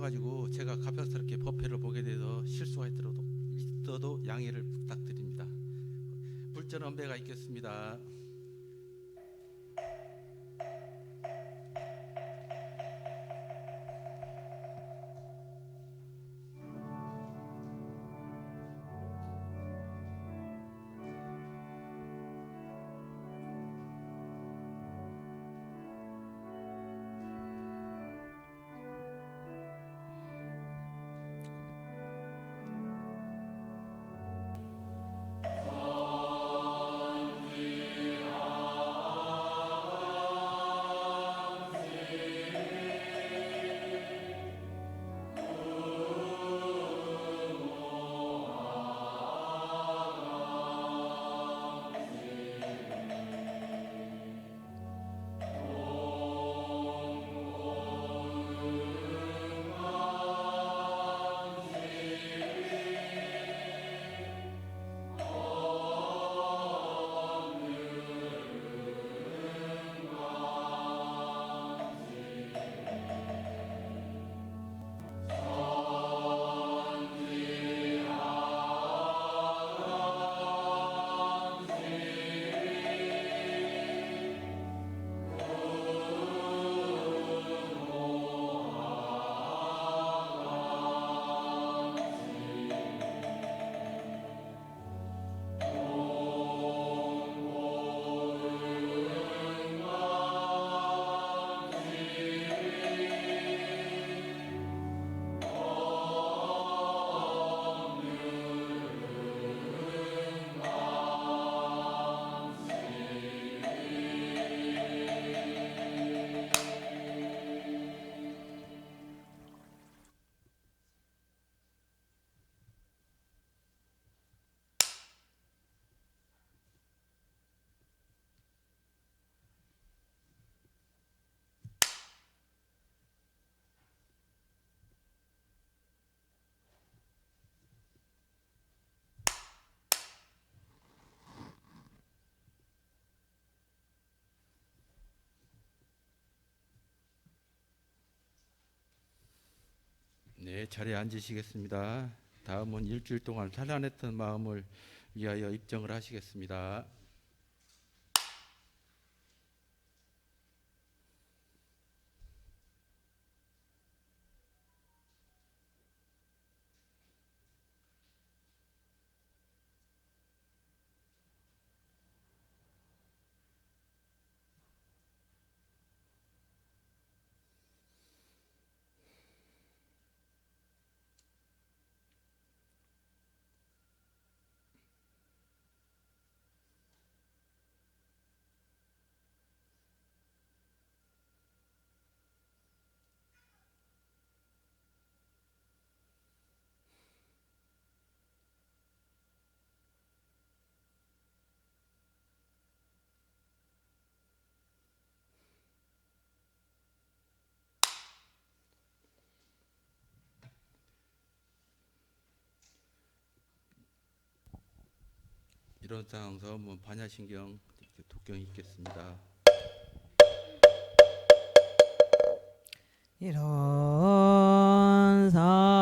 가지고 제가 갑작스럽게 법회를 보게 돼서 실수가 있어도 양해를 부탁드립니다. 불전 언배가 있겠습니다. 네, 자리에 앉으시겠습니다. 다음은 일주일 동안 산란했던 마음을 위하여 입정을 하시겠습니다. 이런 상황에서 반야신경 독경이 있겠습니다. 이런 상서워문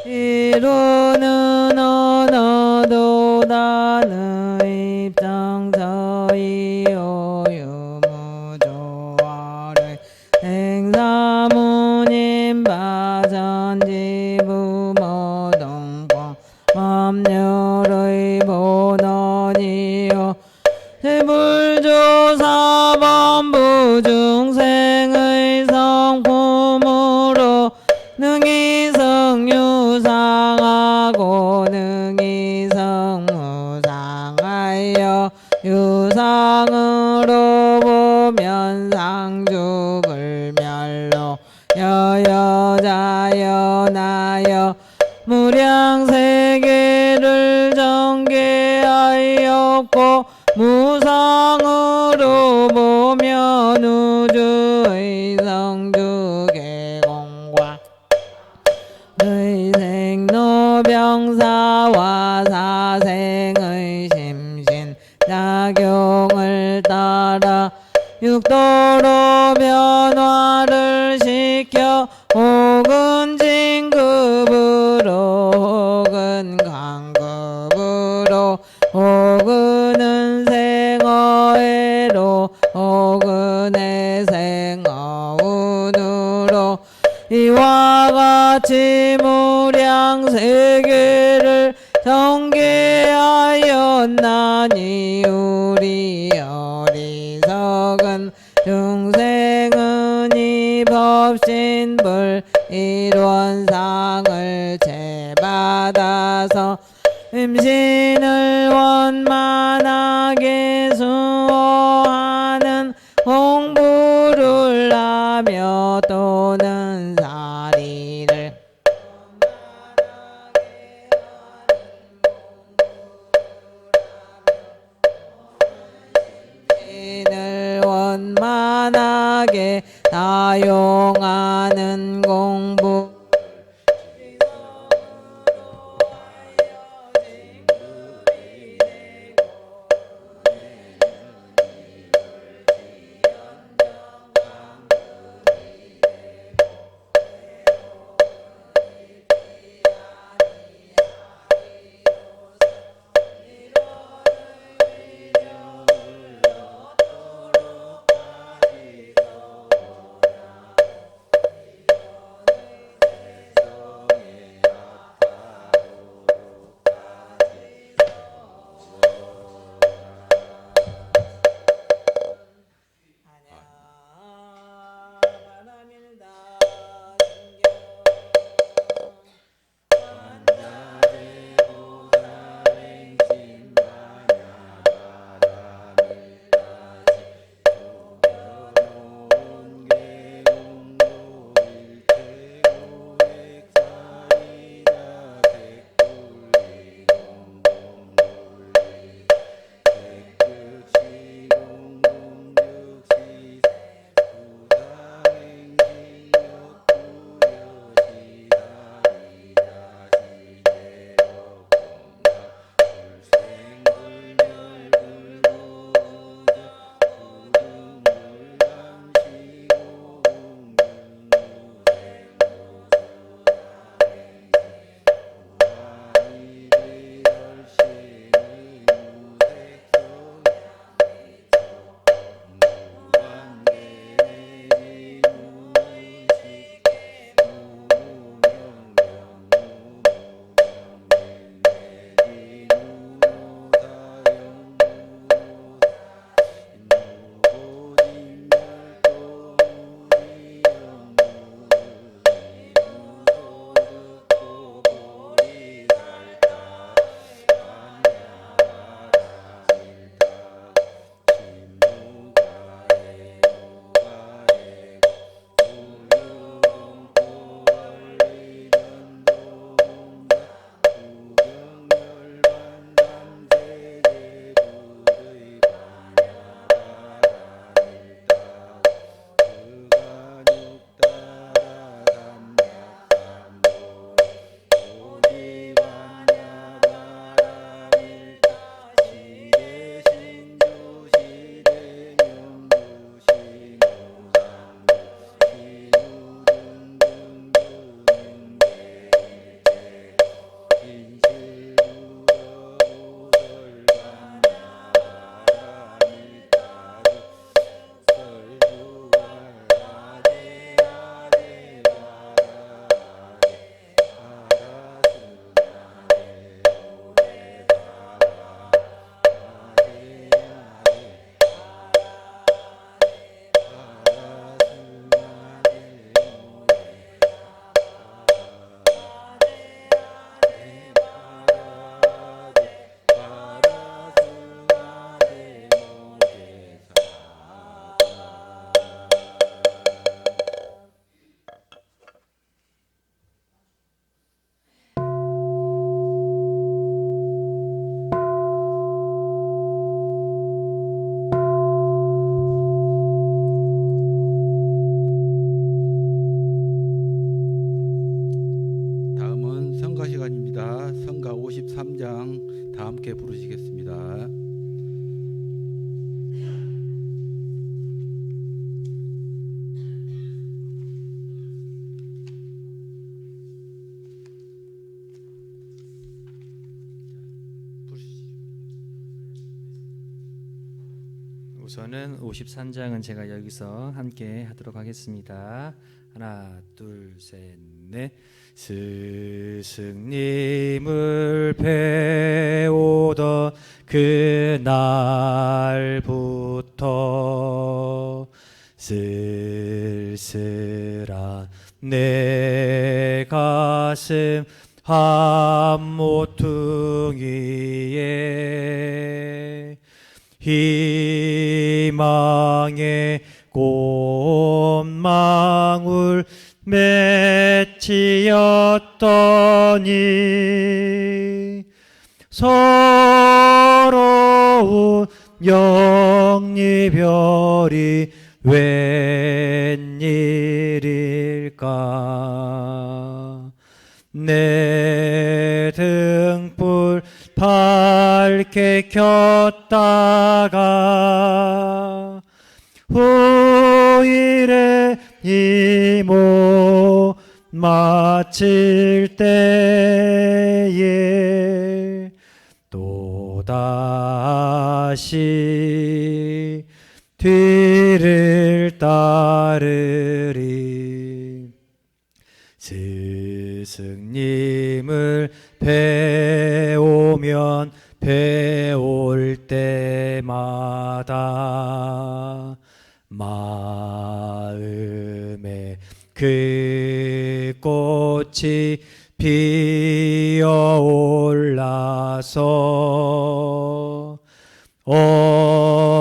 이루는 언어도 나의 입장서이요 유무조화를 행사무님 바전지부모동광 맘녀의 본원이요 세불조사범부 중생의 성품으로 능히 성유상하고 능히 성무상하여 유상으로 보면 상죽을 멸로 여여자연하여 무량세계를 정계하였고 무상으로 보면 우주의 성주계공과 의 생로병사와 사생의 심신작용을 따라 육도로 변화를 시켜 혹은 진급으로 혹은 강급으로 혹은 은생어애로 혹은 해생어운으로 이와 같이 무량 세계를 정계하였나니 우리 어리석은 중생은 이 법신불 일원상을 제받아서 임신을 원만하게 수호하는 공부를 하며 또는 사리를 임신을 원만하게 사용하는 공부 다 함께 부르시겠습니다. 우선은 53장은 제가 여기서 함께 하도록 하겠습니다. 하나, 둘, 셋, 넷. 스승님을 배우던 그날부터 쓸쓸한 내 가슴 한 모퉁이에 희망의 꽃망울 맺히었더니 서러운 영리별이 웬일일까. 내 등불 밝게 켰다가 후일에 이모 마칠 때에 또다시 뒤를 따르리. 스승님을 배우면 배울 때마다 마음에 그 꽃이 피어올라서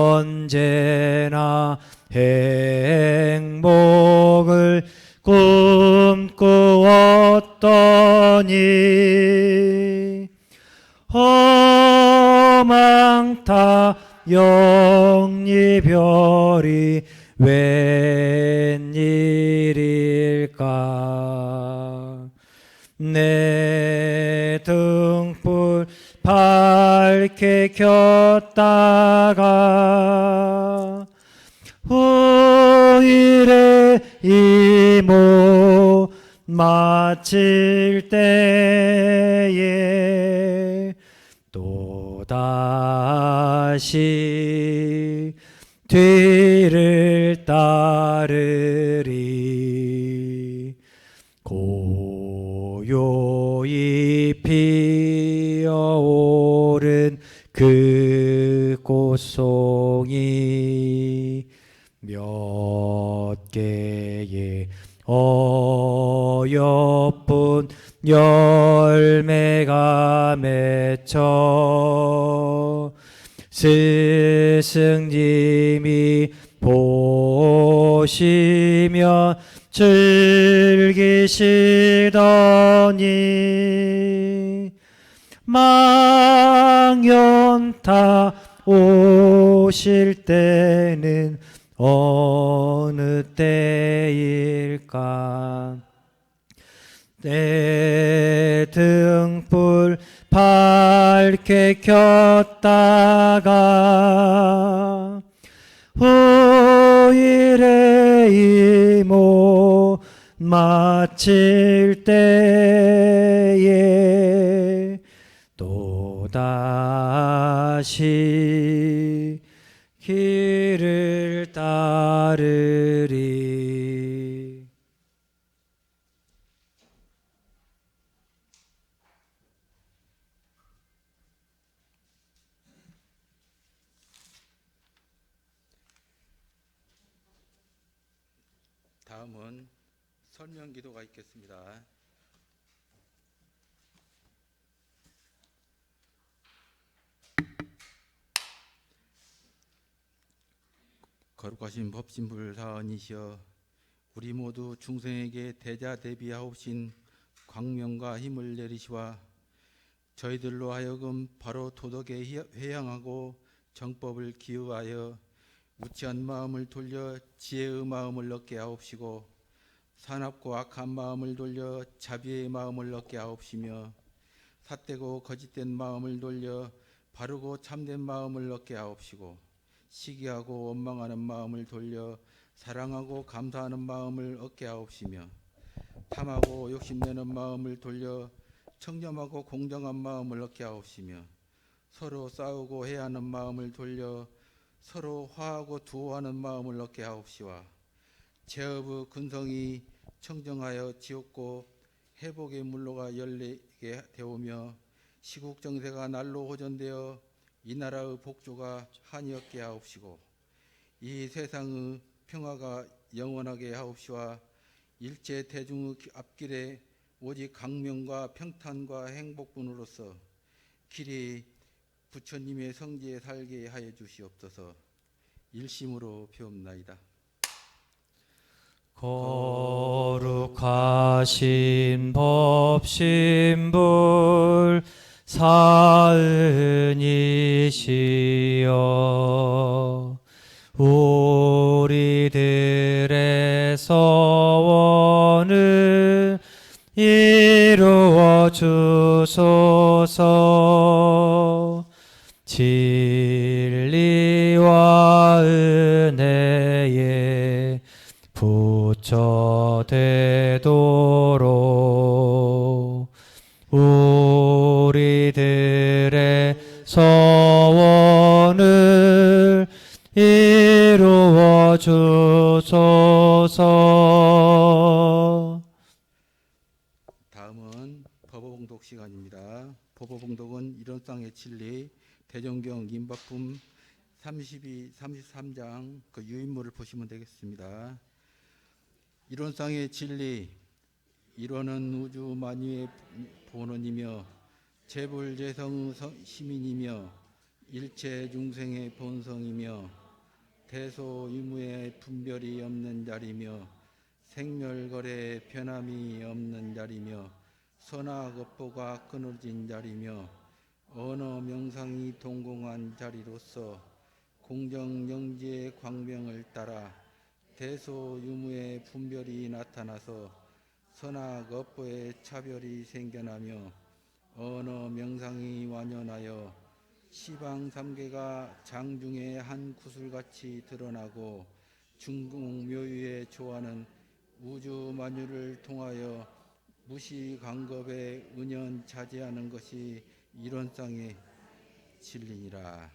언제나 행복을 꿈꾸었더니 허망타 영리별이 웬일일까. 내 등불 밝게 켰다가 후일에 이모 마칠 때에 또다시 뒤를 따르리. 고요히 피어오른 그 꽃송이 몇 개의 어여쁜 열매가 맺혀 스승님이 보시며 즐기시더니 망연타 오실 때는 어느 때일까. 내 등불 밝게 켰다가 후일에 이모 마칠 때에 또다시 길을 따르리. 다음은 설명 기도가 있겠습니다. 거룩하신 법신불사언이시여, 우리 모두 중생에게 대자대비하옵신 광명과 힘을 내리시와 저희들로 하여금 바로 도덕에 회향하고 정법을 기여하여 우치한 마음을 돌려 지혜의 마음을 얻게 하옵시고 산업고 악한 마음을 돌려 자비의 마음을 얻게 하옵시며 삿되고 거짓된 마음을 돌려 바르고 참된 마음을 얻게 하옵시고 시기하고 원망하는 마음을 돌려 사랑하고 감사하는 마음을 얻게 하옵시며 탐하고 욕심내는 마음을 돌려 청렴하고 공정한 마음을 얻게 하옵시며 서로 싸우고 해하는 마음을 돌려 서로 화하고 두어하는 마음을 얻게 하옵시와 제업의 근성이 청정하여 지었고 회복의 물로가 열리게 되오며 시국 정세가 날로 호전되어 이 나라의 복조가 한이 얻게 하옵시고 이 세상의 평화가 영원하게 하옵시와 일체 대중의 앞길에 오직 강명과 평탄과 행복뿐으로서 길이 부처님의 성지에 살게 하여 주시옵소서. 일심으로 비옵나이다. 거룩하신 법신불 사은이시여 우리들의 서원을 이루어 주소서. 진리와 은혜에 부처되도록 우리들의 서원을 이루어 주소서. 다음은 법어봉독 시간입니다. 법어봉독은 이론상의 진리 대종경 임박품 32, 33장 그 유인물을 보시면 되겠습니다. 이론상의 진리, 이론은 우주 만유의 본원이며 재불재성의 시민이며 일체 중생의 본성이며 대소유무의 분별이 없는 자리며 생멸거래의 변함이 없는 자리며 선악업보가 끊어진 자리며 언어 명상이 동공한 자리로서 공정영지의 광명을 따라 대소유무의 분별이 나타나서 선악업보의 차별이 생겨나며 언어 명상이 완연하여 시방삼계가 장중의 한 구슬같이 드러나고 중궁묘유의 조화는 우주만유를 통하여 무시강겁에 은연자제하는 것이 이론상의 진리니라.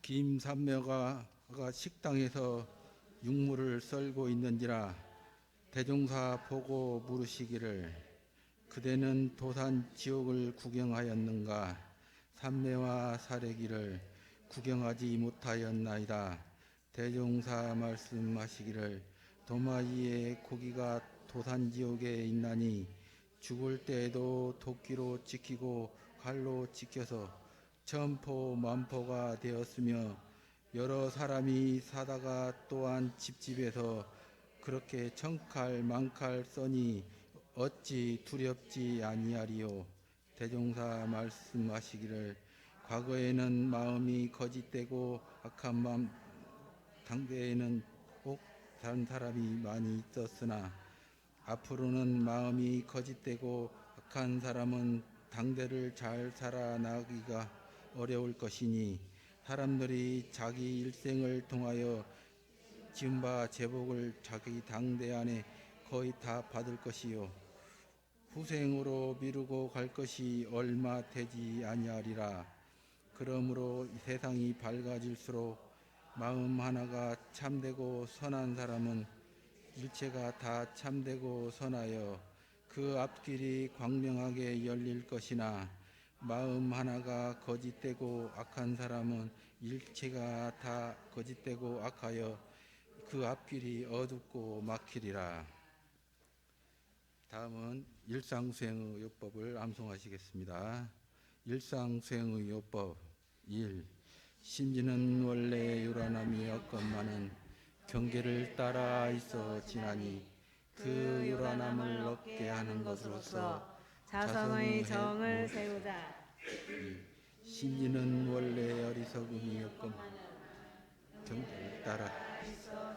김삼묘가 식당에서 육물을 썰고 있는지라 대종사 보고 물으시기를 그대는 도산 지옥을 구경하였는가? 삼매와 사례기를 구경하지 못하였나이다. 대종사 말씀하시기를 도마위에 고기가 도산 지옥에 있나니 죽을 때에도 도끼로 지키고 칼로 지켜서 천포만포가 되었으며 여러 사람이 사다가 또한 집집에서 그렇게 천칼 만칼 써니 어찌 두렵지 아니하리요. 대종사 말씀하시기를 과거에는 마음이 거짓되고 악한 마음 당대에는 꼭 다른 사람이 많이 있었으나 앞으로는 마음이 거짓되고 악한 사람은 당대를 잘 살아나기가 어려울 것이니 사람들이 자기 일생을 통하여 지은 바 제복을 자기 당대 안에 거의 다 받을 것이요 후생으로 미루고 갈 것이 얼마 되지 아니하리라. 그러므로 세상이 밝아질수록 마음 하나가 참되고 선한 사람은 일체가 다 참되고 선하여 그 앞길이 광명하게 열릴 것이나 마음 하나가 거짓되고 악한 사람은 일체가 다 거짓되고 악하여 그 앞길이 어둡고 막히리라. 다음은 일상수행의 요법을 암송하시겠습니다. 일상수행의 요법 1. 심지는 원래 요란함이 없건만은 경계를 따라 있어 지나니 그 요란함을 얻게 하는 것으로서 자성의 정을 세우자. 2. 심지는 원래 어리석음이 없건만은 경계를 따라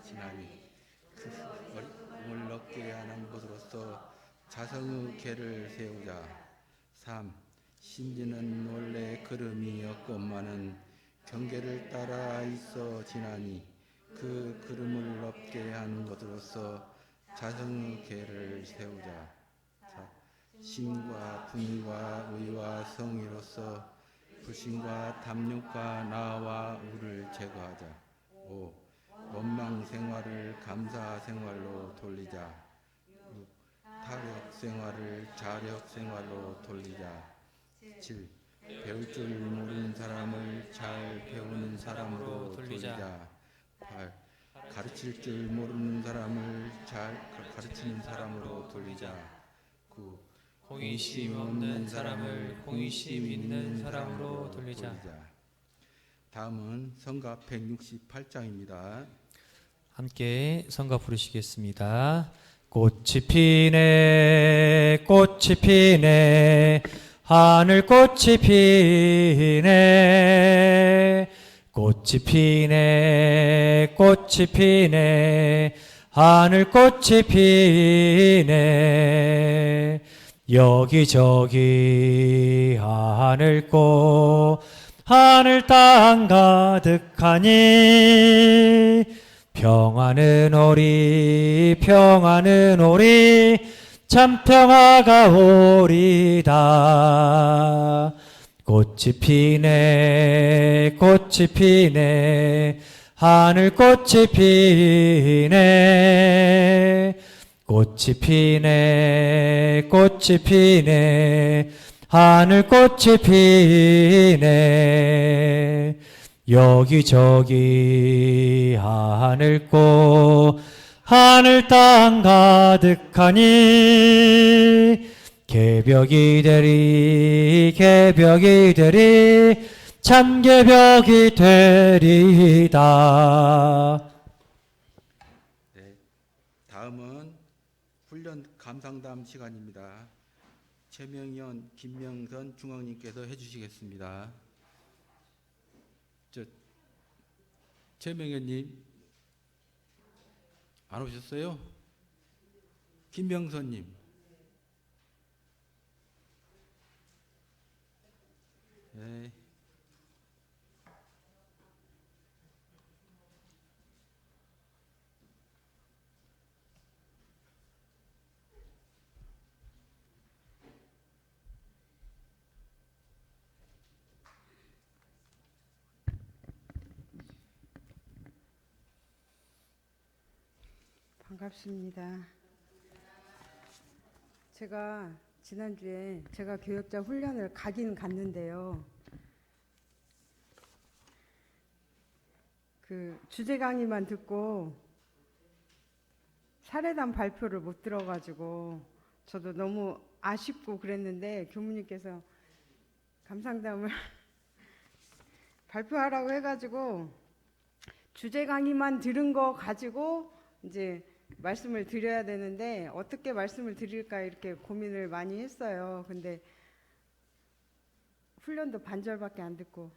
지나니 그 어리석음을 얻게 하는 것으로서 자성의 계를 세우자. 3. 심지는 원래 걸음이 없건만은 경계를 따라 있어 지나니 그 걸음을 얻게 하는 것으로서 자성의 계를 세우자. 4. 신과 분과 의와 성의로서 불신과 탐욕과 나와 우를 제거하자. 5. 원망 생활을 감사 생활로 돌리자. 6. 타력 생활을 자력 생활로 돌리자. 7. 배울 줄 모르는 사람을 잘 배우는 사람으로 돌리자. 8. 가르칠 줄 모르는 사람을 잘 가르치는 사람으로 돌리자. 9. 공의심 없는 사람을 공의심 있는 사람으로 돌리자. 다음은 성가 168장입니다. 함께 성가 부르시겠습니다. 꽃이 피네 꽃이 피네 하늘 꽃이 피네 꽃이 피네 꽃이 피네 하늘 꽃이 피네 여기저기 하늘꽃 하늘 땅 가득하니 평화는 오리 참 평화가 오리다. 꽃이 피네 하늘 꽃이 피네 꽃이 피네 하늘 꽃이 피네 여기저기 하늘꽃 하늘 땅 가득하니 개벽이 되리 참 개벽이 되리다. 네, 다음은 훈련 감상담 시간입니다. 최명현, 김명선 중앙님께서 해주시겠습니다. 최명현님 안 오셨어요? 김명선님. 네. 반갑습니다. 제가 지난주에 제가 교역자 훈련을 가긴 갔는데요. 그 주제 강의만 듣고 사례담 발표를 못 들어가지고 저도 너무 아쉽고 그랬는데 교무님께서 감상담을 발표하라고 해가지고 주제 강의만 들은 거 가지고 이제 말씀을 드려야 되는데 어떻게 말씀을 드릴까 이렇게 고민을 많이 했어요. 근데 훈련도 반절밖에 안 듣고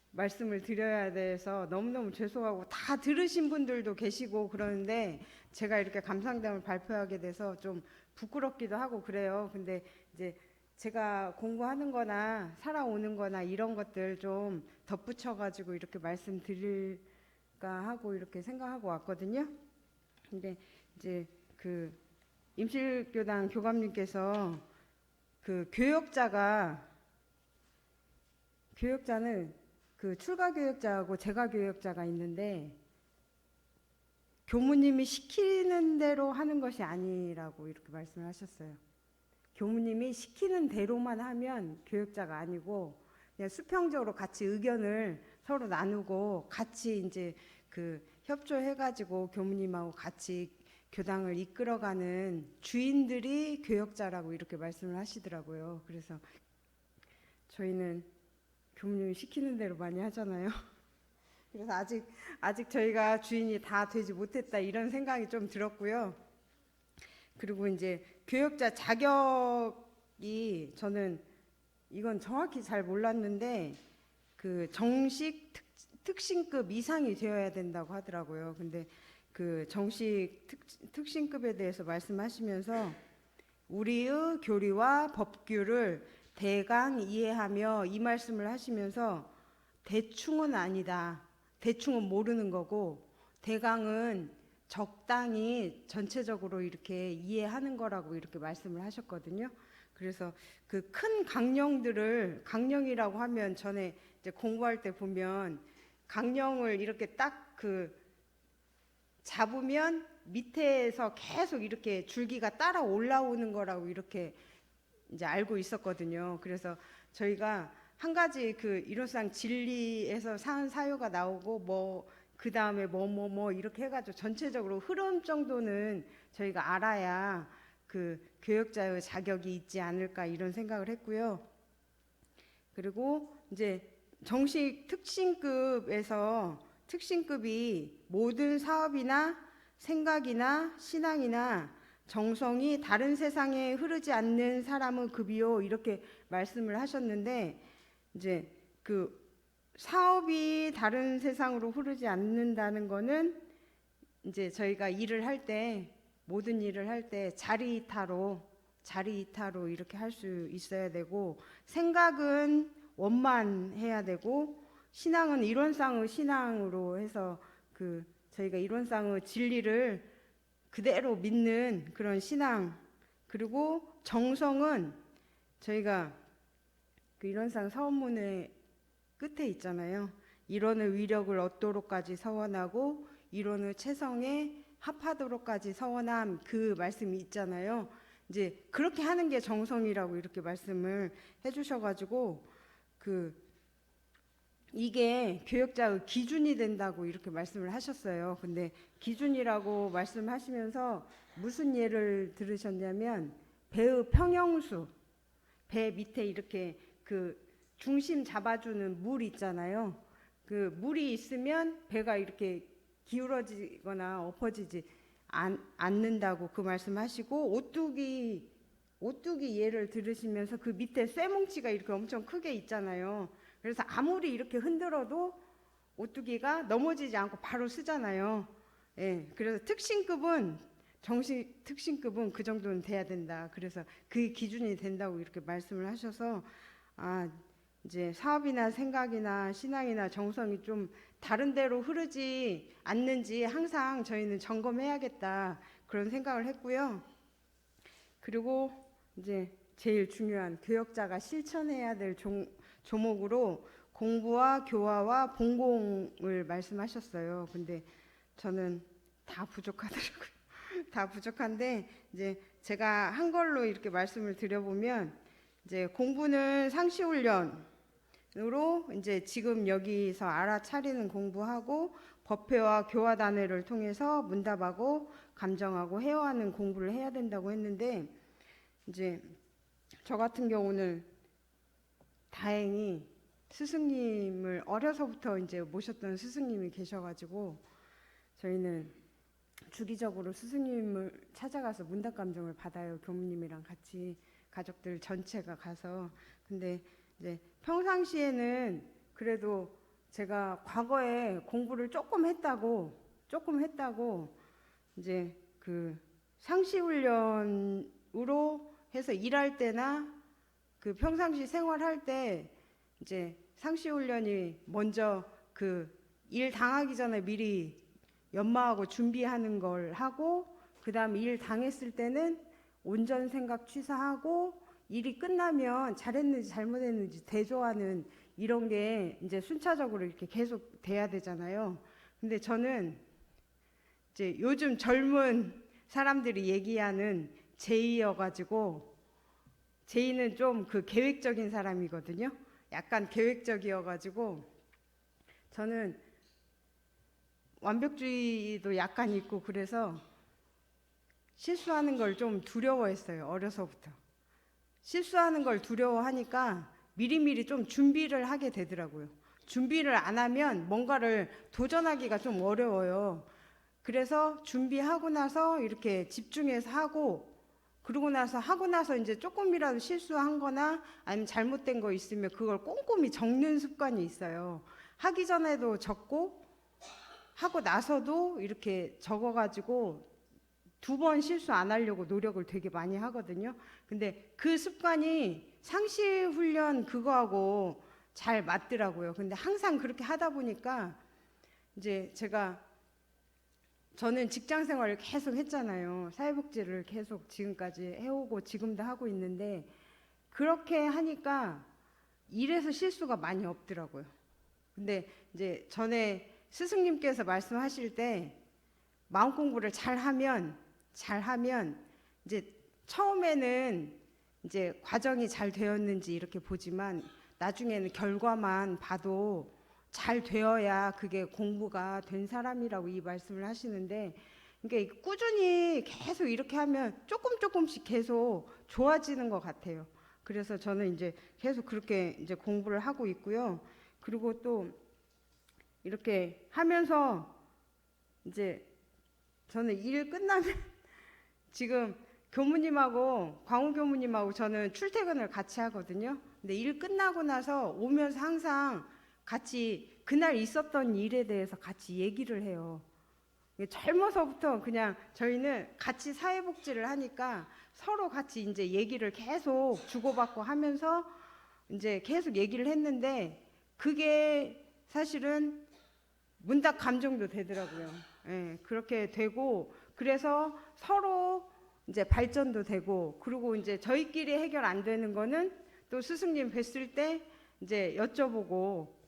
말씀을 드려야 돼서 너무너무 죄송하고 다 들으신 분들도 계시고 그러는데 제가 이렇게 감상담을 발표하게 돼서 좀 부끄럽기도 하고 그래요. 근데 이제 제가 공부하는 거나 살아오는 거나 이런 것들 좀 덧붙여 가지고 이렇게 말씀드릴까 하고 이렇게 생각하고 왔거든요. 근데 이제 그 임실교당 교감님께서 그 교역자는 그 출가 교역자하고 재가 교역자가 있는데 교무님이 시키는 대로 하는 것이 아니라고 이렇게 말씀을 하셨어요. 교무님이 시키는 대로만 하면 교역자가 아니고 그냥 수평적으로 같이 의견을 서로 나누고 같이 이제 그 협조해가지고 교무님하고 같이 교당을 이끌어가는 주인들이 교역자라고 이렇게 말씀을 하시더라고요. 그래서 저희는 교무님이 시키는 대로 많이 하잖아요. 그래서 아직 저희가 주인이 다 되지 못했다 이런 생각이 좀 들었고요. 그리고 이제 교역자 자격이 저는 이건 정확히 잘 몰랐는데 그 정식 특신급 이상이 되어야 된다고 하더라고요. 근데 그 정식 특신급에 대해서 말씀하시면서 우리의 교리와 법규를 대강 이해하며 이 말씀을 하시면서 대충은 아니다. 대충은 모르는 거고 대강은 적당히 전체적으로 이렇게 이해하는 거라고 이렇게 말씀을 하셨거든요. 그래서 그 큰 강령들을, 강령이라고 하면 전에 이제 공부할 때 보면 강령을 이렇게 딱 그 잡으면 밑에서 계속 이렇게 줄기가 따라 올라오는 거라고 이렇게 이제 알고 있었거든요. 그래서 저희가 한 가지 그 일호상 진리에서 사유가 나오고 뭐 그 다음에 뭐 이렇게 해가지고 전체적으로 흐름 정도는 저희가 알아야 그 교역자의 자격이 있지 않을까 이런 생각을 했고요. 그리고 이제 정식 특신급에서 특신급이 모든 사업이나 생각이나 신앙이나 정성이 다른 세상에 흐르지 않는 사람의 급이요 이렇게 말씀을 하셨는데, 이제 그 사업이 다른 세상으로 흐르지 않는다는 거는 이제 저희가 일을 할 때, 모든 일을 할 때 자리 이타로 이렇게 할 수 있어야 되고, 생각은 원만해야 되고, 신앙은 이론상의 신앙으로 해서 그 저희가 이론상의 진리를 그대로 믿는 그런 신앙, 그리고 정성은 저희가 그 이론상 서원문의 끝에 있잖아요. 이론의 위력을 얻도록까지 서원하고 이론의 체성에 합하도록까지 서원함, 그 말씀이 있잖아요. 이제 그렇게 하는 게 정성이라고 이렇게 말씀을 해주셔가지고 그 이게 교역자의 기준이 된다고 이렇게 말씀을 하셨어요. 근데 기준이라고 말씀하시면서 무슨 예를 들으셨냐면 배의 평형수, 배 밑에 이렇게 그 중심 잡아주는 물 있잖아요. 그 물이 있으면 배가 이렇게 기울어지거나 엎어지지 않는다고 그 말씀하시고, 오뚜기 예를 들으시면서 그 밑에 쇠뭉치가 이렇게 엄청 크게 있잖아요. 그래서 아무리 이렇게 흔들어도 오뚜기가 넘어지지 않고 바로 쓰잖아요. 예, 그래서 정식 특신급은 그 정도는 돼야 된다. 그래서 그 기준이 된다고 이렇게 말씀을 하셔서, 이제 사업이나 생각이나 신앙이나 정성이 좀 다른 데로 흐르지 않는지 항상 저희는 점검해야겠다, 그런 생각을 했고요. 그리고 이제 제일 중요한 교역자가 실천해야 될 조목으로 공부와 교화와 봉공을 말씀하셨어요. 근데 저는 다 부족하더라고요. 다 부족한데 이제 제가 한 걸로 이렇게 말씀을 드려보면, 이제 공부는 상시훈련으로 이제 지금 여기서 알아차리는 공부하고, 법회와 교화단회를 통해서 문답하고 감정하고 회화하는 공부를 해야 된다고 했는데, 이제 저 같은 경우는 다행히 스승님을 어려서부터 이제 모셨던 스승님이 계셔가지고 저희는 주기적으로 스승님을 찾아가서 문답 감정을 받아요. 교무님이랑 같이 가족들 전체가 가서. 근데 이제 평상시에는 그래도 제가 과거에 공부를 조금 했다고 이제 그 상시훈련으로 해서 일할 때나 그 평상시 생활할 때 이제 상시훈련이 먼저 그 일 당하기 전에 미리 연마하고 준비하는 걸 하고, 그 다음에 일 당했을 때는 온전 생각 취사하고, 일이 끝나면 잘했는지 잘못했는지 대조하는 이런 게 이제 순차적으로 이렇게 계속 돼야 되잖아요. 근데 저는 이제 요즘 젊은 사람들이 얘기하는 제이여가지고, 제이는 좀 그 계획적인 사람이거든요. 약간 계획적이어가지고 저는 완벽주의도 약간 있고, 그래서 실수하는 걸 좀 두려워했어요. 어려서부터 실수하는 걸 두려워하니까 미리미리 좀 준비를 하게 되더라고요. 준비를 안 하면 뭔가를 도전하기가 좀 어려워요. 그래서 준비하고 나서 이렇게 집중해서 하고, 그러고 나서 이제 조금이라도 실수한 거나 아니면 잘못된 거 있으면 그걸 꼼꼼히 적는 습관이 있어요. 하기 전에도 적고 하고 나서도 이렇게 적어가지고 2번 실수 안 하려고 노력을 되게 많이 하거든요. 근데 그 습관이 상시 훈련 그거하고 잘 맞더라고요. 근데 항상 그렇게 하다 보니까 이제 저는 직장 생활을 계속 했잖아요. 사회복지를 계속 지금까지 해오고 지금도 하고 있는데, 그렇게 하니까 일에서 실수가 많이 없더라고요. 근데 이제 전에 스승님께서 말씀하실 때 마음 공부를 잘하면 이제 처음에는 이제 과정이 잘 되었는지 이렇게 보지만 나중에는 결과만 봐도 잘 되어야 그게 공부가 된 사람이라고 이 말씀을 하시는데, 그러니까 꾸준히 계속 이렇게 하면 조금씩 계속 좋아지는 것 같아요. 그래서 저는 이제 계속 그렇게 이제 공부를 하고 있고요. 그리고 또 이렇게 하면서 이제 저는 일 끝나면 지금 교무님하고 광우 교무님하고 저는 출퇴근을 같이 하거든요. 근데 일 끝나고 나서 오면서 항상 같이 그날 있었던 일에 대해서 같이 얘기를 해요. 젊어서부터 그냥 저희는 같이 사회복지를 하니까 서로 같이 이제 얘기를 계속 주고받고 하면서 이제 계속 얘기를 했는데, 그게 사실은 문답 감정도 되더라고요. 예, 그렇게 되고, 그래서 서로 이제 발전도 되고, 그리고 이제 저희끼리 해결 안 되는 거는 또 스승님 뵀을 때 이제 여쭤보고,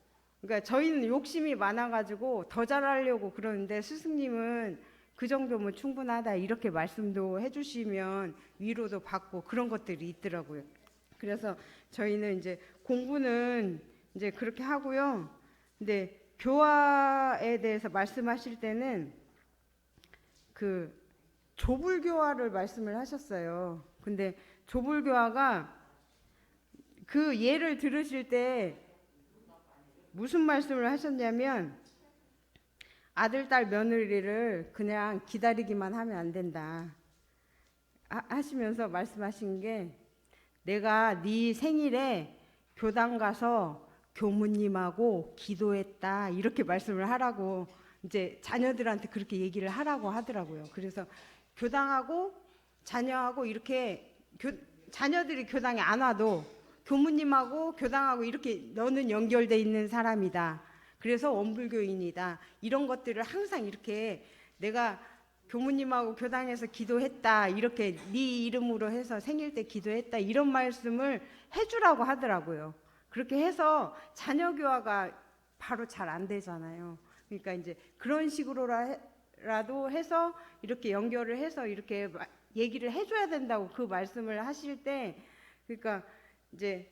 그러니까 저희는 욕심이 많아가지고 더 잘하려고 그러는데 스승님은 그 정도면 충분하다 이렇게 말씀도 해주시면 위로도 받고 그런 것들이 있더라고요. 그래서 저희는 이제 공부는 이제 그렇게 하고요. 근데 교화에 대해서 말씀하실 때는 그 조불교화를 말씀을 하셨어요. 근데 조불교화가 그 예를 들으실 때 무슨 말씀을 하셨냐면, 아들, 딸, 며느리를 그냥 기다리기만 하면 안 된다 하시면서 말씀하신 게, 내가 네 생일에 교당 가서 교무님하고 기도했다 이렇게 말씀을 하라고 이제 자녀들한테 그렇게 얘기를 하라고 하더라고요. 그래서 교당하고 자녀하고 이렇게 자녀들이 교당에 안 와도 교무님하고 교당하고 이렇게 너는 연결돼 있는 사람이다. 그래서 원불교인이다. 이런 것들을 항상 이렇게 내가 교무님하고 교당에서 기도했다. 이렇게 네 이름으로 해서 생일 때 기도했다. 이런 말씀을 해주라고 하더라고요. 그렇게 해서 자녀 교화가 바로 잘 안 되잖아요. 그러니까 이제 그런 식으로라도 해서 이렇게 연결을 해서 이렇게 얘기를 해줘야 된다고 그 말씀을 하실 때, 그러니까 이제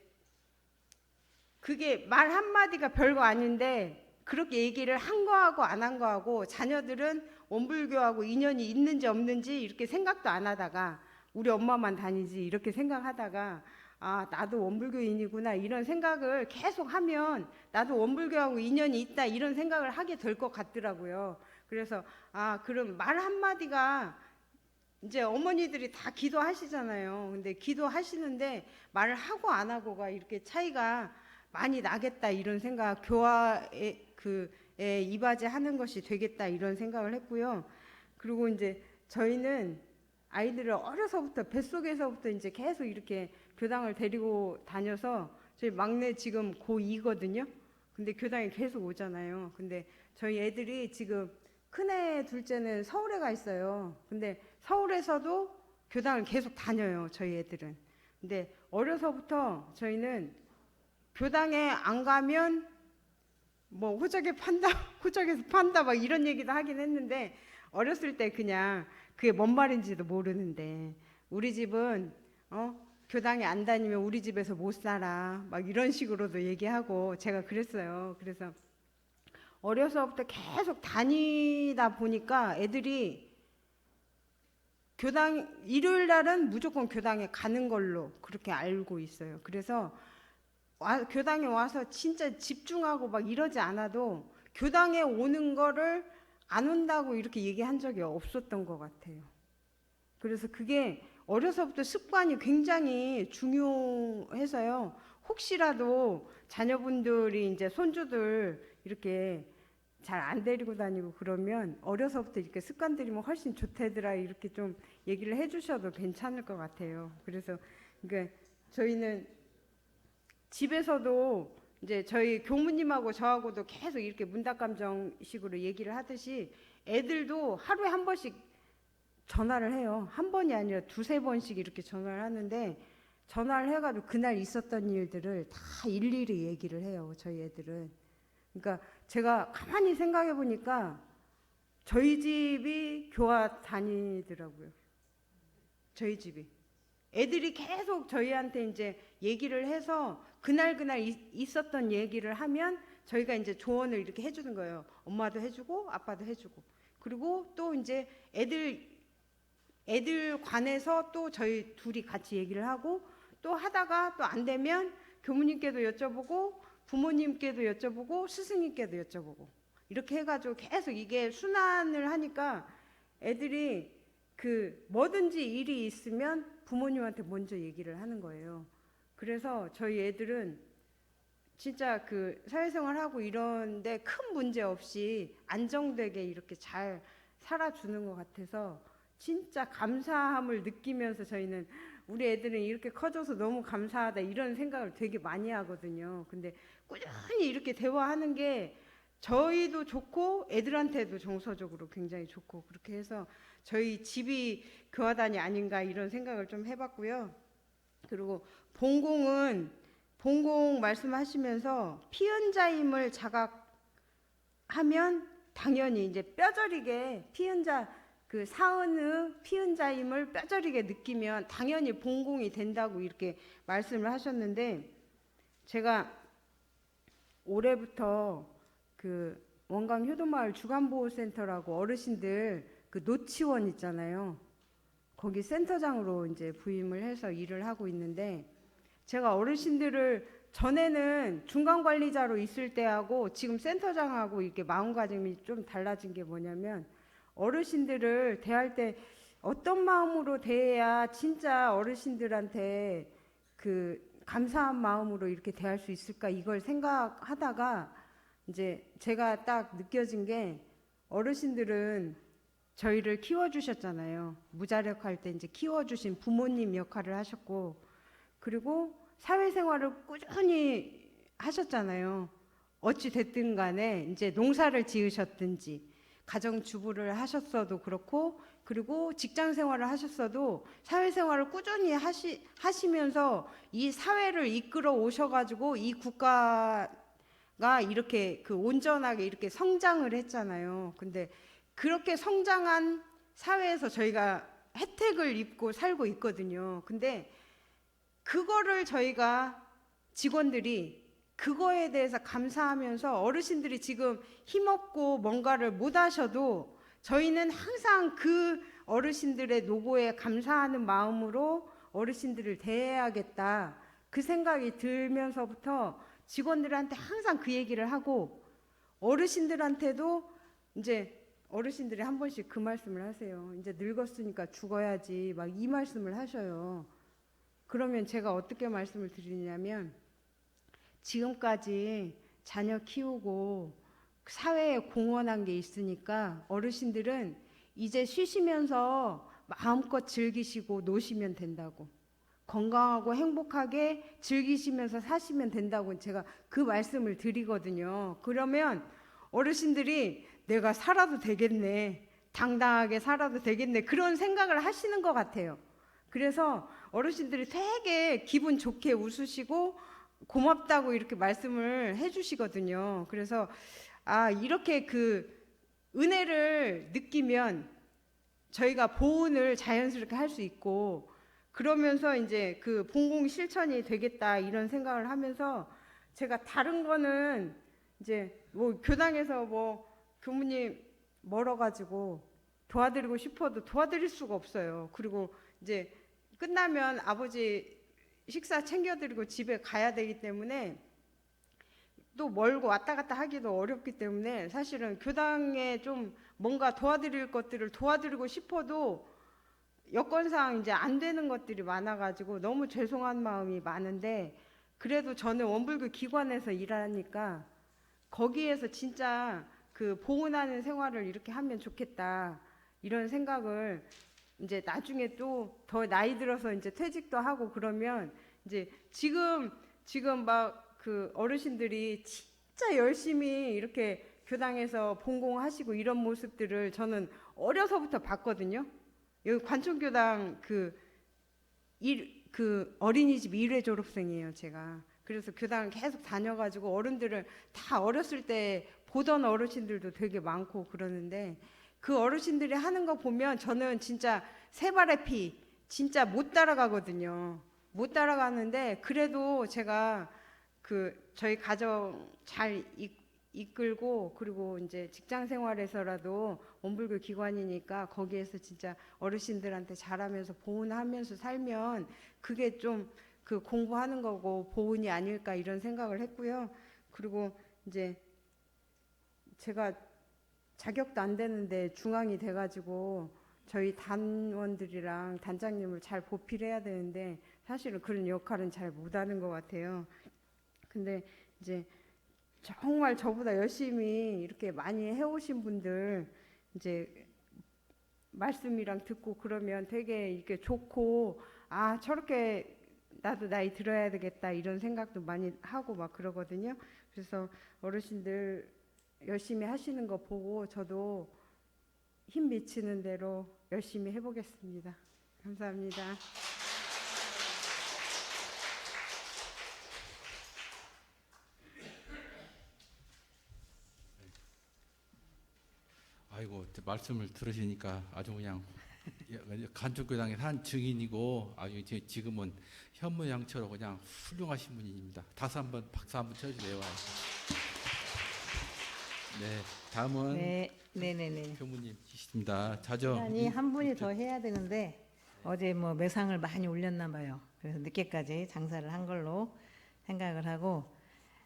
그게 말 한마디가 별거 아닌데 그렇게 얘기를 한 거하고 안 한 거하고, 자녀들은 원불교하고 인연이 있는지 없는지 이렇게 생각도 안 하다가 우리 엄마만 다니지 이렇게 생각하다가, 아 나도 원불교인이구나 이런 생각을 계속 하면 나도 원불교하고 인연이 있다 이런 생각을 하게 될 것 같더라고요. 그래서 아 그럼 말 한마디가, 이제 어머니들이 다 기도하시잖아요. 근데 기도하시는데 말을 하고 안 하고가 이렇게 차이가 많이 나겠다 이런 생각, 교화에 그에 이바지하는 것이 되겠다 이런 생각을 했고요. 그리고 이제 저희는 아이들을 어려서부터 뱃속에서부터 이제 계속 이렇게 교당을 데리고 다녀서, 저희 막내 지금 고2거든요. 근데 교당에 계속 오잖아요. 근데 저희 애들이 지금 큰애 둘째는 서울에 가 있어요. 근데 서울에서도 교당을 계속 다녀요, 저희 애들은. 근데 어려서부터 저희는 교당에 안 가면 뭐 호적에 판다, 호적에서 판다 막 이런 얘기도 하긴 했는데, 어렸을 때 그냥 그게 뭔 말인지도 모르는데, 우리 집은 교당에 안 다니면 우리 집에서 못 살아 막 이런 식으로도 얘기하고 제가 그랬어요. 그래서 어려서부터 계속 다니다 보니까 애들이 교당 일요일 날은 무조건 교당에 가는 걸로 그렇게 알고 있어요. 그래서 교당에 와서 진짜 집중하고 막 이러지 않아도 교당에 오는 거를 안 온다고 이렇게 얘기한 적이 없었던 것 같아요. 그래서 그게 어려서부터 습관이 굉장히 중요해서요. 혹시라도 자녀분들이 이제 손주들 이렇게 잘 안 데리고 다니고 그러면 어려서부터 이렇게 습관 들이면 훨씬 좋다더라 이렇게 좀 얘기를 해주셔도 괜찮을 것 같아요. 그래서 그러니까 저희는 집에서도 이제 저희 교무님하고 저하고도 계속 이렇게 문답감정식으로 얘기를 하듯이 애들도 하루에 한 번씩 전화를 해요. 한 번이 아니라 두세 번씩 이렇게 전화를 하는데, 전화를 해가지고 그날 있었던 일들을 다 일일이 얘기를 해요. 저희 애들은. 그러니까 제가 가만히 생각해 보니까 저희 집이 교화 다니더라고요. 저희 집이. 애들이 계속 저희한테 이제 얘기를 해서 그날 있었던 얘기를 하면 저희가 이제 조언을 이렇게 해주는 거예요. 엄마도 해주고 아빠도 해주고. 그리고 또 이제 애들 관해서 또 저희 둘이 같이 얘기를 하고 또 하다가 또 안 되면 교무님께도 여쭤보고 부모님께도 여쭤보고 스승님께도 여쭤보고 이렇게 해가지고 계속 이게 순환을 하니까 애들이 그 뭐든지 일이 있으면 부모님한테 먼저 얘기를 하는 거예요. 그래서 저희 애들은 진짜 그 사회생활하고 이런데 큰 문제 없이 안정되게 이렇게 잘 살아주는 것 같아서 진짜 감사함을 느끼면서 저희는 우리 애들은 이렇게 커져서 너무 감사하다 이런 생각을 되게 많이 하거든요. 근데 꾸준히 이렇게 대화하는 게 저희도 좋고 애들한테도 정서적으로 굉장히 좋고 그렇게 해서 저희 집이 교화단이 아닌가 이런 생각을 좀 해봤고요. 그리고 본공 말씀하시면서 피연자임을 자각하면 당연히 이제 뼈저리게 그 사은의 피연자임을 뼈저리게 느끼면 당연히 본공이 된다고 이렇게 말씀을 하셨는데 제가 올해부터 그 원광 효도마을 주간보호센터라고 어르신들 그 노치원 있잖아요. 거기 센터장으로 이제 부임을 해서 일을 하고 있는데 제가 어르신들을 전에는 중간관리자로 있을 때하고 지금 센터장하고 이렇게 마음가짐이 좀 달라진 게 뭐냐면 어르신들을 대할 때 어떤 마음으로 대해야 진짜 어르신들한테 그 감사한 마음으로 이렇게 대할 수 있을까 이걸 생각하다가 이제 제가 딱 느껴진 게 어르신들은 저희를 키워주셨잖아요. 무자력할 때 이제 키워주신 부모님 역할을 하셨고 그리고 사회생활을 꾸준히 하셨잖아요. 어찌 됐든 간에 이제 농사를 지으셨든지 가정주부를 하셨어도 그렇고 그리고 직장생활을 하셨어도 사회생활을 꾸준히 하시면서 이 사회를 이끌어 오셔가지고 이 국가가 이렇게 그 온전하게 이렇게 성장을 했잖아요. 근데 그렇게 성장한 사회에서 저희가 혜택을 입고 살고 있거든요. 근데 그거를 저희가 직원들이 그거에 대해서 감사하면서 어르신들이 지금 힘없고 뭔가를 못 하셔도 저희는 항상 그 어르신들의 노고에 감사하는 마음으로 어르신들을 대해야겠다 그 생각이 들면서부터 직원들한테 항상 그 얘기를 하고 어르신들한테도 이제 어르신들이 한 번씩 그 말씀을 하세요. 이제 늙었으니까 죽어야지 막 이 말씀을 하셔요. 그러면 제가 어떻게 말씀을 드리냐면 지금까지 자녀 키우고 사회에 공헌한 게 있으니까 어르신들은 이제 쉬시면서 마음껏 즐기시고 노시면 된다고 건강하고 행복하게 즐기시면서 사시면 된다고 제가 그 말씀을 드리거든요. 그러면 어르신들이 내가 살아도 되겠네 당당하게 살아도 되겠네 그런 생각을 하시는 것 같아요. 그래서 어르신들이 되게 기분 좋게 웃으시고 고맙다고 이렇게 말씀을 해주시거든요. 그래서 이렇게 그 은혜를 느끼면 저희가 보훈을 자연스럽게 할 수 있고 그러면서 이제 그 본공 실천이 되겠다 이런 생각을 하면서 제가 다른 거는 이제 뭐 교당에서 뭐 교무님 멀어가지고 도와드리고 싶어도 도와드릴 수가 없어요. 그리고 이제 끝나면 아버지 식사 챙겨드리고 집에 가야 되기 때문에 또 멀고 왔다 갔다 하기도 어렵기 때문에 사실은 교당에 좀 뭔가 도와드릴 것들을 도와드리고 싶어도 여건상 이제 안 되는 것들이 많아가지고 너무 죄송한 마음이 많은데 그래도 저는 원불교 기관에서 일하니까 거기에서 진짜 그 보훈하는 생활을 이렇게 하면 좋겠다 이런 생각을 이제 나중에 또 더 나이 들어서 이제 퇴직도 하고 그러면 이제 지금 막 그 어르신들이 진짜 열심히 이렇게 교당에서 본공하시고 이런 모습들을 저는 어려서부터 봤거든요. 여기 관촌교당 그 그 어린이집 1회 졸업생이에요, 제가. 그래서 교당을 계속 다녀가지고 어른들을 다 어렸을 때 보던 어르신들도 되게 많고 그러는데 그 어르신들이 하는 거 보면 저는 진짜 세 발의 피 진짜 못 따라가거든요. 못 따라가는데 그래도 제가 그 저희 가정 잘 이끌고 그리고 이제 직장 생활에서라도 원불교 기관이니까 거기에서 진짜 어르신들한테 잘하면서 보훈하면서 살면 그게 좀 그 공부하는 거고 보훈이 아닐까 이런 생각을 했고요. 그리고 이제 제가 자격도 안 되는데 중앙이 돼가지고 저희 단원들이랑 단장님을 잘 보필해야 되는데 사실은 그런 역할은 잘 못하는 것 같아요. 근데 이제 정말 저보다 열심히 이렇게 많이 해오신 분들 이제 말씀이랑 듣고 그러면 되게 이렇게 좋고 아 저렇게 나도 나이 들어야 되겠다 이런 생각도 많이 하고 막 그러거든요. 그래서 어르신들 열심히 하시는 거 보고 저도 힘 미치는 대로 열심히 해보겠습니다. 감사합니다. 아이고 말씀을 들으시니까 아주 그냥 간축교당의 한 증인이고 아주 지금은 현모양처로 그냥 훌륭하신 분입니다. 다시 한번 박수 한번 쳐주세요. 네, 다음은 네네네. 교무님이십니다. 자저 시간이 한 분이 더 해야 되는데 어제 뭐 매상을 많이 올렸나 봐요. 그래서 늦게까지 장사를 한 걸로 생각을 하고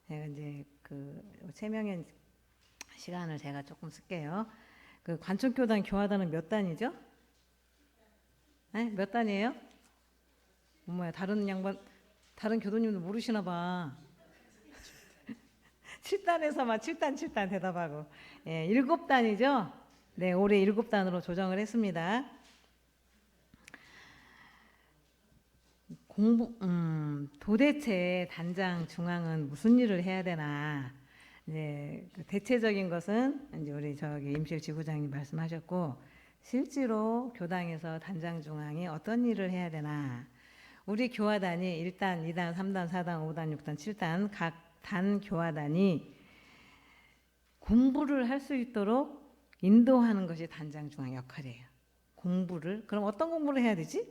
제가 이제 그 최명현 시간을 제가 조금 쓸게요. 그 관촌교당 교화단은 몇 단이죠? 네? 몇 단이에요? 뭐야 다른 양반 다른 교도님도 모르시나 봐. 7단에서만 7단 대답하고 7단이죠? 네, 올해 7단으로 조정을 했습니다. 도대체 단장 중앙은 무슨 일을 해야 되나? 이제 그 대체적인 것은 이제 우리 저기 임실 지부장님 말씀하셨고 실제로 교당에서 단장 중앙이 어떤 일을 해야 되나? 우리 교화단이 1단, 2단, 3단, 4단, 5단, 6단, 7단 각 단 교화단이 공부를 할 수 있도록 인도하는 것이 단장 중앙 역할이에요. 공부를 그럼 어떤 공부를 해야 되지?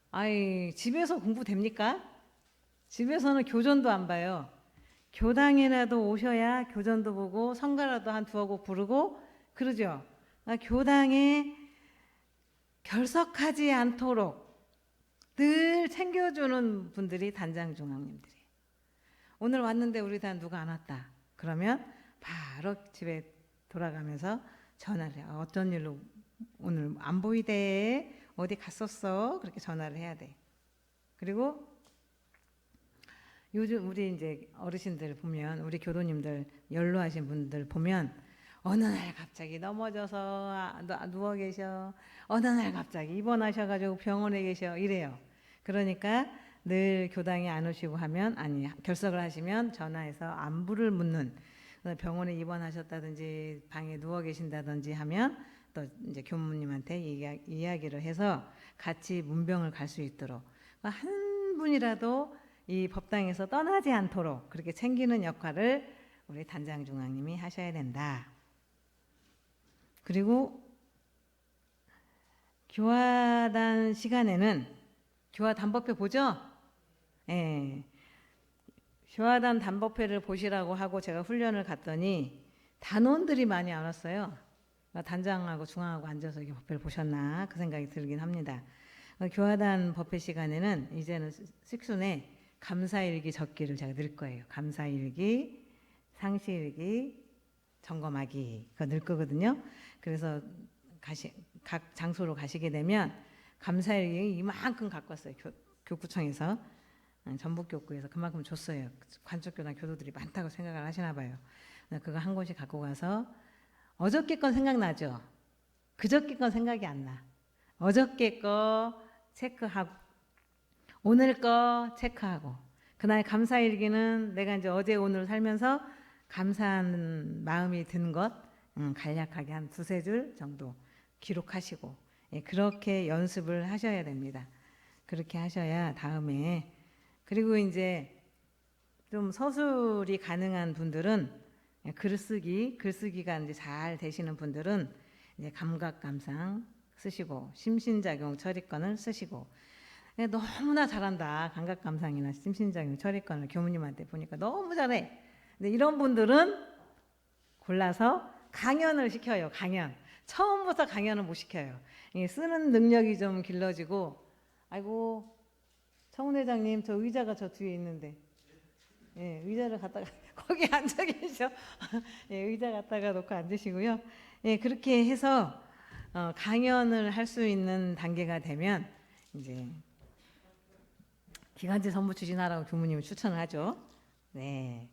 아이 집에서 공부 됩니까? 집에서는 교전도 안 봐요. 교당이라도 오셔야 교전도 보고 성가라도 한 두어 곡 부르고 그러죠. 그러니까 교당에 결석하지 않도록 늘 챙겨주는 분들이 단장 중앙님들이에요. 오늘 왔는데 우리 단 누가 안 왔다. 그러면 바로 집에 돌아가면서 전화를 해요. 어떤 일로 오늘 안 보이대. 어디 갔었어. 그렇게 전화를 해야 돼. 그리고 요즘 우리 이제 어르신들 보면 우리 교도님들 연로하신 분들 보면 어느 날 갑자기 넘어져서 누워 계셔. 어느 날 갑자기 입원하셔가지고 병원에 계셔. 이래요. 그러니까 늘 교당에 안 오시고 하면 결석을 하시면 전화해서 안부를 묻는 병원에 입원하셨다든지 방에 누워 계신다든지 하면 또 이제 교무님한테 이야기를 해서 같이 문병을 갈 수 있도록 한 분이라도 이 법당에서 떠나지 않도록 그렇게 챙기는 역할을 우리 단장 중앙님이 하셔야 된다. 그리고 교화단 시간에는 교화 단법회 보죠? 예. 교화단 단법회를 보시라고 하고 제가 훈련을 갔더니 단원들이 많이 안 왔어요. 단장하고 중앙하고 앉아서 이렇게 법회를 보셨나 그 생각이 들긴 합니다. 교화단 법회 시간에는 이제는 식순에 감사일기 적기를 제가 넣을 거예요. 감사일기, 상시일기, 점검하기 그거 넣을 거거든요. 그래서 각 장소로 가시게 되면 감사일기 이만큼 갖고 왔어요. 교구청에서 전북교구에서 그만큼 줬어요. 관쪽교당 교도들이 많다고 생각을 하시나 봐요. 그거 한 곳씩 갖고 가서 어저께 건 생각나죠? 그저께 건 생각이 안 나. 어저께 거 체크하고 오늘 거 체크하고 그날 감사일기는 내가 이제 어제 오늘 살면서 감사한 마음이 든 것 간략하게 한 두세 줄 정도 기록하시고 그렇게 연습을 하셔야 됩니다. 그렇게 하셔야 다음에. 그리고 이제 좀 서술이 가능한 분들은 글쓰기가 이제 잘 되시는 분들은 이제 감각감상 쓰시고 심신작용 처리권을 쓰시고. 너무나 잘한다. 감각감상이나 심신작용 처리권을 교무님한테 보니까 너무 잘해. 근데 이런 분들은 골라서 강연을 시켜요. 강연. 처음부터 강연을 못 시켜요. 쓰는 능력이 좀 길러지고. 아이고, 청운 회장님, 저 의자가 저 뒤에 있는데, 예, 의자를 갖다가 거기 앉아 계셔. 예, 의자 갖다가 놓고 앉으시고요. 예, 그렇게 해서 강연을 할 수 있는 단계가 되면 이제 기간제 선무 추진하라고 교무님은 추천을 하죠. 네.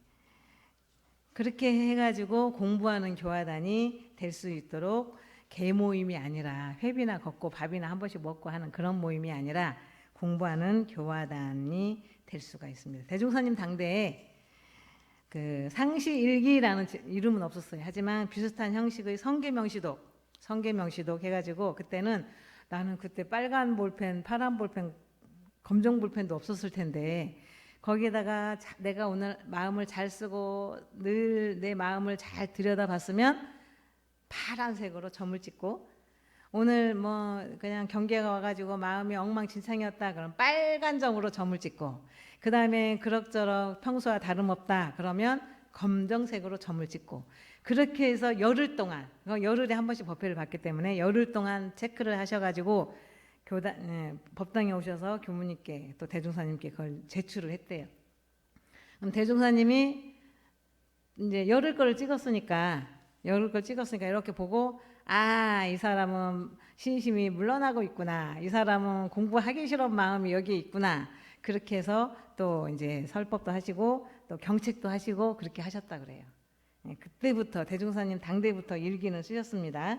그렇게 해가지고 공부하는 교화단이 될 수 있도록 개 모임이 아니라 회비나 걷고 밥이나 한 번씩 먹고 하는 그런 모임이 아니라 공부하는 교화단이 될 수가 있습니다. 대종사님 당대에 그 상시일기라는 이름은 없었어요. 하지만 비슷한 형식의 성계명시독 해가지고 그때는 나는 그때 빨간 볼펜, 파란 볼펜, 검정 볼펜도 없었을 텐데 거기에다가 내가 오늘 마음을 잘 쓰고 늘 내 마음을 잘 들여다봤으면 파란색으로 점을 찍고 오늘 뭐 그냥 경계가 와가지고 마음이 엉망진창이었다 그럼 빨간 점으로 점을 찍고 그 다음에 그럭저럭 평소와 다름없다 그러면 검정색으로 점을 찍고 그렇게 해서 열흘 동안 열흘에 한 번씩 법회를 받기 때문에 열흘 동안 체크를 하셔가지고 법당에 오셔서 교무님께 또 대종사님께 그걸 제출을 했대요. 그럼 대종사님이 이제 열흘 거를 찍었으니까 이렇게 보고 이 사람은 신심이 물러나고 있구나. 이 사람은 공부하기 싫은 마음이 여기에 있구나. 그렇게 해서 또 이제 설법도 하시고 또 경책도 하시고 그렇게 하셨다 그래요. 그때부터 대종사님 당대부터 일기는 쓰셨습니다.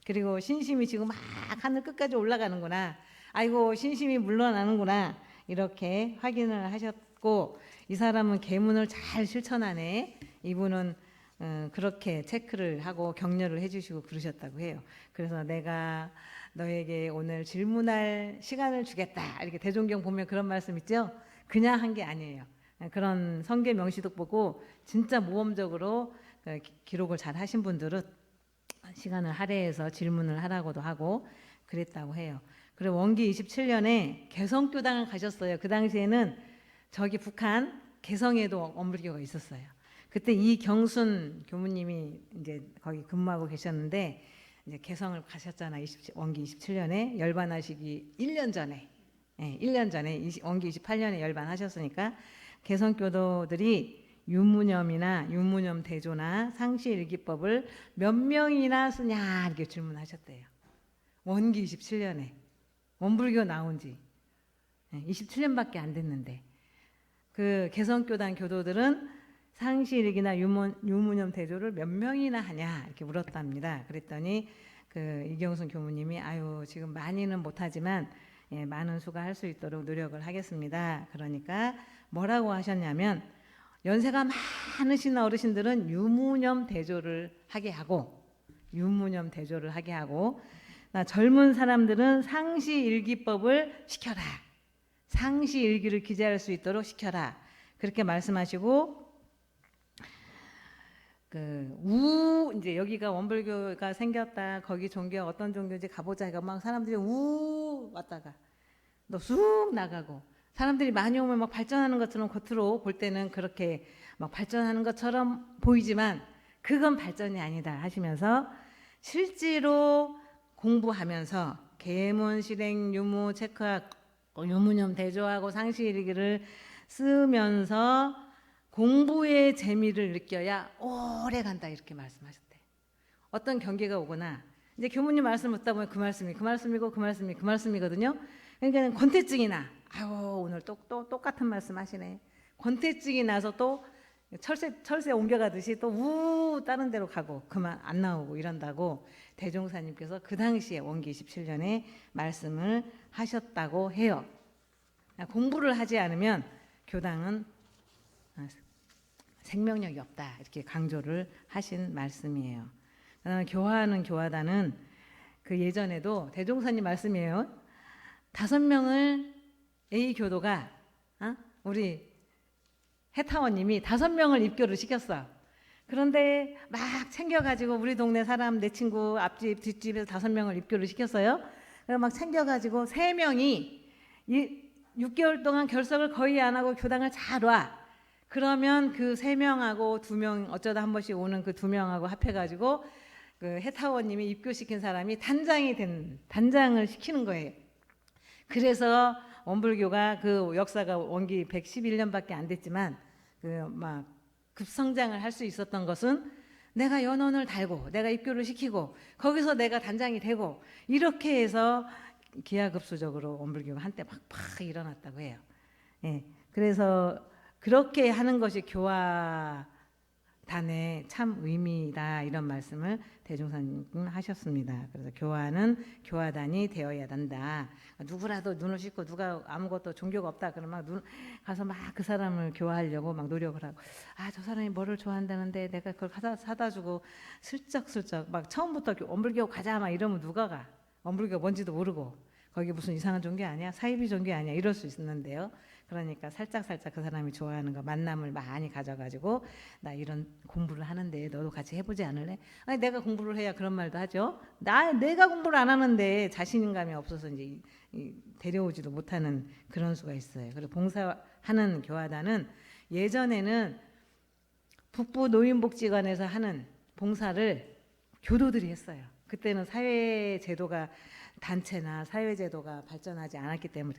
그리고 신심이 지금 막 하늘 끝까지 올라가는구나. 아이고 신심이 물러나는구나. 이렇게 확인을 하셨고 이 사람은 계문을 잘 실천하네. 이분은 그렇게 체크를 하고 격려를 해주시고 그러셨다고 해요. 그래서 내가 너에게 오늘 질문할 시간을 주겠다. 이렇게 대종경 보면 그런 말씀 있죠. 그냥 한 게 아니에요. 그런 성계 명시독 보고 진짜 모험적으로 기록을 잘 하신 분들은 시간을 할애해서 질문을 하라고도 하고 그랬다고 해요. 그리고 원기 27년에 개성교당을 가셨어요. 그 당시에는 저기 북한 개성에도 원불교가 있었어요. 그때 이경순 교무님이 이제 거기 근무하고 계셨는데 이제 개성을 가셨잖아. 원기 27년에 열반하시기 1년 전에. 예, 1년 전에 원기 28년에 열반하셨으니까 개성교도들이 유무념이나 유무념 대조나 상시일기법을 몇 명이나 쓰냐 이렇게 질문하셨대요. 원기 27년에 원불교 나온 지 27년밖에 안 됐는데 그 개성교단 교도들은 상시일기나 유무념 대조를 몇 명이나 하냐 이렇게 물었답니다. 그랬더니 그 이경순 교무님이 지금 많이는 못하지만 많은 수가 할 수 있도록 노력을 하겠습니다. 그러니까 뭐라고 하셨냐면 연세가 많으신 어르신들은 유무념 대조를 하게 하고 젊은 사람들은 상시일기법을 시켜라. 상시일기를 기재할 수 있도록 시켜라. 그렇게 말씀하시고 이제 여기가 원불교가 생겼다. 거기 종교가 어떤 종교인지 가보자. 막 사람들이 왔다가 또 쑥 나가고 사람들이 많이 오면 막 발전하는 것처럼 겉으로 볼 때는 그렇게 막 발전하는 것처럼 보이지만 그건 발전이 아니다 하시면서 실제로 공부하면서 계문, 실행, 유무, 체크학, 유무념 대조하고 상시일기를 쓰면서 공부의 재미를 느껴야 오래 간다 이렇게 말씀하셨대. 어떤 경계가 오거나 이제 교무님 말씀 듣다 보면 그 말씀이거든요. 그러니까 권태증이 오늘 또 똑같은 말씀 하시네. 권태증이 나서 또 철새 옮겨가듯이 또 다른 데로 가고 그만 안 나오고 이런다고 대종사님께서 그 당시에 원기 27년에 말씀을 하셨다고 해요. 공부를 하지 않으면 교당은 생명력이 없다 이렇게 강조를 하신 말씀이에요. 교화하는 교화단은 그 예전에도 대종사님 말씀이에요. 5명을 A 교도가 우리 해타원님이 5명을 입교를 시켰어. 그런데 막 챙겨가지고 우리 동네 사람 내 친구 앞집 뒷집에서 5명을 입교를 시켰어요. 그래서 막 챙겨가지고 3명이 6개월 동안 결석을 거의 안 하고 교당을 잘 와. 그러면 그 3명하고 2명 어쩌다 한 번씩 오는 그 2명하고 합해가지고 그 해타원님이 입교시킨 사람이 단장을 시키는 거예요. 그래서 원불교가 그 역사가 원기 111년밖에 안 됐지만 그 막 급성장을 할 수 있었던 것은 내가 연원을 달고 내가 입교를 시키고 거기서 내가 단장이 되고 이렇게 해서 기하급수적으로 원불교가 한때 막 일어났다고 해요. 예, 그래서 그렇게 하는 것이 교화단의 참 의미다 이런 말씀을 대종사님 하셨습니다. 그래서 교화는 교화단이 되어야 한다. 누구라도 눈을 씻고 누가 아무것도 종교가 없다 그러면 막 가서 막 그 사람을 교화하려고 막 노력을 하고 저 사람이 뭐를 좋아한다는데 내가 그걸 사다 주고 슬쩍슬쩍 막 처음부터 원불교 가자 막 이러면 누가 가? 원불교가 뭔지도 모르고 거기 무슨 이상한 종교 아니야? 사이비 종교 아니야? 이럴 수 있는데요. 그러니까 살짝살짝 그 사람이 좋아하는 거 만남을 많이 가져가지고 나 이런 공부를 하는데 너도 같이 해보지 않을래? 아니 내가 공부를 해야 그런 말도 하죠. 내가 공부를 안 하는데 자신감이 없어서 이제 데려오지도 못하는 그런 수가 있어요. 그리고 봉사하는 교화단은 예전에는 북부 노인복지관에서 하는 봉사를 교도들이 했어요. 그때는 사회제도가 단체나 사회제도가 발전하지 않았기 때문에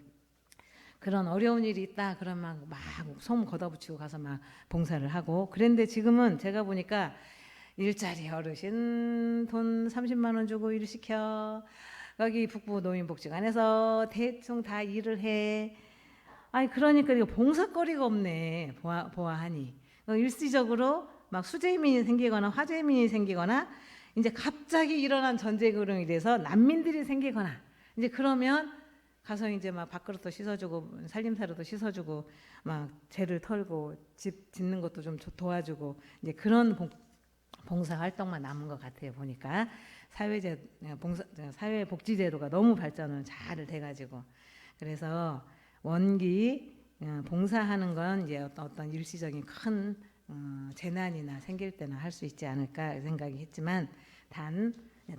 그런 어려운 일이 있다 그러면 막 손 걷어붙이고 가서 막 봉사를 하고 그런데 지금은 제가 보니까 일자리 어르신 돈 30만 원 주고 일 시켜 여기 북부 노인복지관에서 대충 다 일을 해. 아니 그러니까 이거 봉사거리가 없네. 보아하니 일시적으로 막 수재민이 생기거나 화재민이 생기거나 이제 갑자기 일어난 전쟁으로 인해서 난민들이 생기거나 이제 그러면 가서 이제 막 밥그릇도 씻어주고 살림살이도 씻어주고 막 재를 털고 집 짓는 것도 좀 도와주고 이제 그런 봉사 활동만 남은 것 같아요. 보니까 사회복지제도가 너무 발전을 잘 돼가지고 그래서 원기 봉사하는 건 이제 어떤 일시적인 큰 재난이나 생길 때나 할 수 있지 않을까 생각이 했지만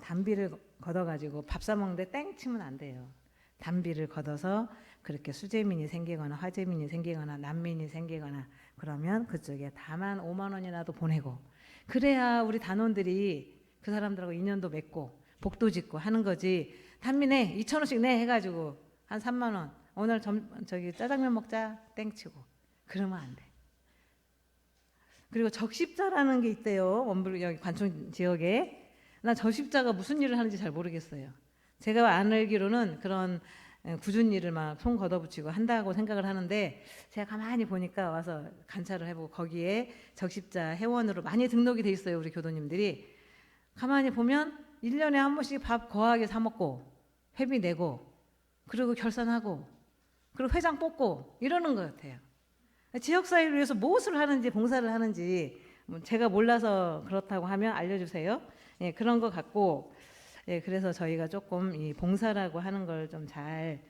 단비를 걷어가지고 밥 사 먹는데 땡 치면 안 돼요. 단비를 걷어서 그렇게 수재민이 생기거나 화재민이 생기거나 난민이 생기거나 그러면 그쪽에 다만 5만 원이라도 보내고 그래야 우리 단원들이 그 사람들하고 인연도 맺고 복도 짓고 하는 거지. 단비 내 2,000원씩 내 해가지고 한 3만 원 오늘 저기 짜장면 먹자 땡치고 그러면 안 돼. 그리고 적십자라는 게 있대요. 원불 여기 관촌 지역에. 나 적십자가 무슨 일을 하는지 잘 모르겠어요. 제가 알기로는 그런 굳은 일을 막 손 걷어붙이고 한다고 생각을 하는데 제가 가만히 보니까 와서 관찰을 해보고 거기에 적십자 회원으로 많이 등록이 돼 있어요. 우리 교도님들이. 가만히 보면 1년에 한 번씩 밥 거하게 사 먹고 회비 내고 그리고 결산하고 그리고 회장 뽑고 이러는 것 같아요. 지역사회를 위해서 무엇을 하는지 봉사를 하는지 제가 몰라서 그렇다고 하면 알려주세요. 예, 그런 것 같고 예, 그래서 저희가 조금 이 봉사라고 하는 걸 좀 잘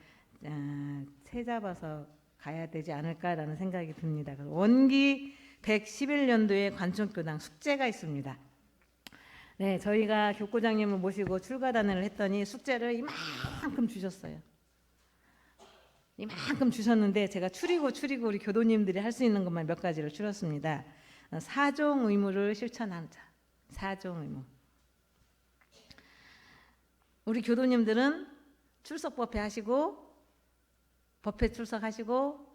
채잡아서 가야 되지 않을까라는 생각이 듭니다. 원기 111년도에 관촌교당 숙제가 있습니다. 네, 저희가 교구장님을 모시고 출가단을 했더니 숙제를 이만큼 주셨어요. 이만큼 주셨는데 제가 추리고 우리 교도님들이 할 수 있는 것만 몇 가지를 추렸습니다. 사종 의무를 실천한 자. 사종 의무. 우리 교도님들은 출석법회 하시고 법회 출석하시고